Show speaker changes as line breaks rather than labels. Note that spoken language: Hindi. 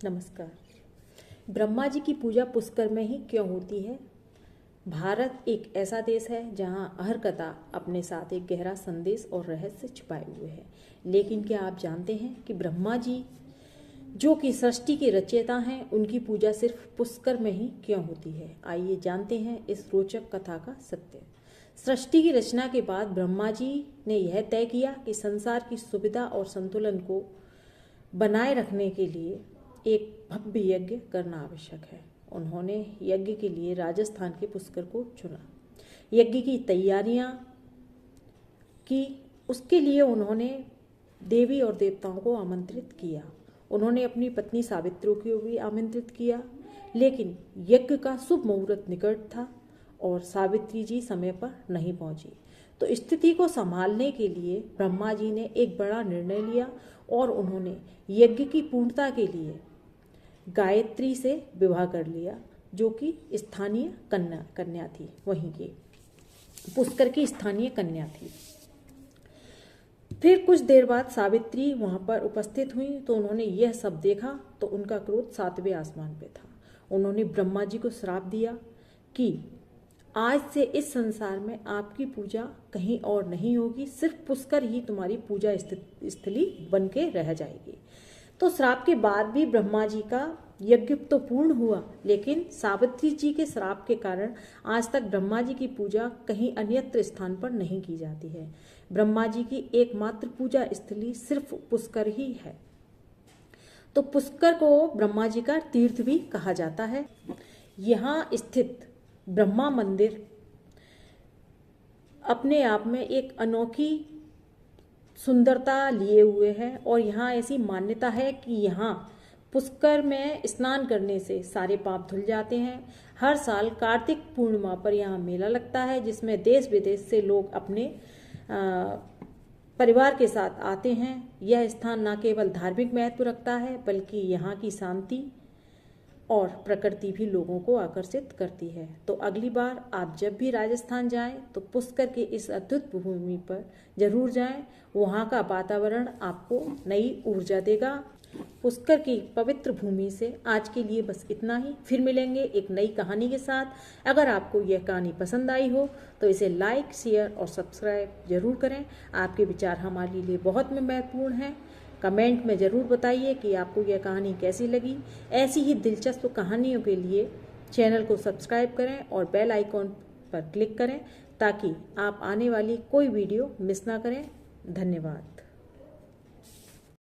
नमस्कार। ब्रह्मा जी की पूजा पुष्कर में ही क्यों होती है? भारत एक ऐसा देश है जहां हर कथा अपने साथ एक गहरा संदेश और रहस्य छिपाए हुए है। लेकिन क्या आप जानते हैं कि ब्रह्मा जी जो कि सृष्टि के रचयिता हैं, उनकी पूजा सिर्फ पुष्कर में ही क्यों होती है? आइए जानते हैं इस रोचक कथा का सत्य। सृष्टि की रचना के बाद ब्रह्मा जी ने यह तय किया कि संसार की सुविधा और संतुलन को बनाए रखने के लिए एक भव्य यज्ञ करना आवश्यक है। उन्होंने यज्ञ के लिए राजस्थान के पुष्कर को चुना। यज्ञ की तैयारियां की, उसके लिए उन्होंने देवी और देवताओं को आमंत्रित किया। उन्होंने अपनी पत्नी सावित्री को भी आमंत्रित किया, लेकिन यज्ञ का शुभ मुहूर्त निकट था और सावित्री जी समय पर नहीं पहुंची। तो स्थिति को संभालने के लिए ब्रह्मा जी ने एक बड़ा निर्णय लिया और उन्होंने यज्ञ की पूर्णता के लिए गायत्री से विवाह कर लिया, जो कि स्थानीय कन्या थी, वहीं के पुष्कर की स्थानीय कन्या थी। फिर कुछ देर बाद सावित्री वहां पर उपस्थित हुई तो उन्होंने यह सब देखा तो उनका क्रोध 7वें आसमान पे था। उन्होंने ब्रह्मा जी को श्राप दिया कि आज से इस संसार में आपकी पूजा कहीं और नहीं होगी, सिर्फ पुष्कर ही तुम्हारी पूजा स्थली बन के रह जाएगी। तो श्राप के बाद भी ब्रह्मा जी का यज्ञ तो पूर्ण हुआ, लेकिन सावित्री जी के श्राप के कारण आज तक ब्रह्मा जी की पूजा कहीं अन्यत्र स्थान पर नहीं की जाती है। ब्रह्मा जी की एकमात्र पूजा स्थली सिर्फ पुष्कर ही है। तो पुष्कर को ब्रह्मा जी का तीर्थ भी कहा जाता है। यहाँ स्थित ब्रह्मा मंदिर अपने आप में एक अनोखी सुंदरता लिए हुए है और यहाँ ऐसी मान्यता है कि यहाँ पुष्कर में स्नान करने से सारे पाप धुल जाते हैं। हर साल कार्तिक पूर्णिमा पर यहाँ मेला लगता है, जिसमें देश विदेश से लोग अपने परिवार के साथ आते हैं। यह स्थान न केवल धार्मिक महत्व रखता है, बल्कि यहाँ की शांति और प्रकृति भी लोगों को आकर्षित करती है। तो अगली बार आप जब भी राजस्थान जाएं तो पुष्कर के इस अद्भुत भूमि पर जरूर जाएं। वहाँ का वातावरण आपको नई ऊर्जा देगा। पुष्कर की पवित्र भूमि से आज के लिए बस इतना ही। फिर मिलेंगे एक नई कहानी के साथ। अगर आपको यह कहानी पसंद आई हो तो इसे लाइक, शेयर और सब्सक्राइब जरूर करें। आपके विचार हमारे लिए बहुत महत्वपूर्ण हैं। कमेंट में ज़रूर बताइए कि आपको यह कहानी कैसी लगी। ऐसी ही दिलचस्प कहानियों के लिए चैनल को सब्सक्राइब करें और बेल आइकॉन पर क्लिक करें ताकि आप आने वाली कोई वीडियो मिस ना करें। धन्यवाद।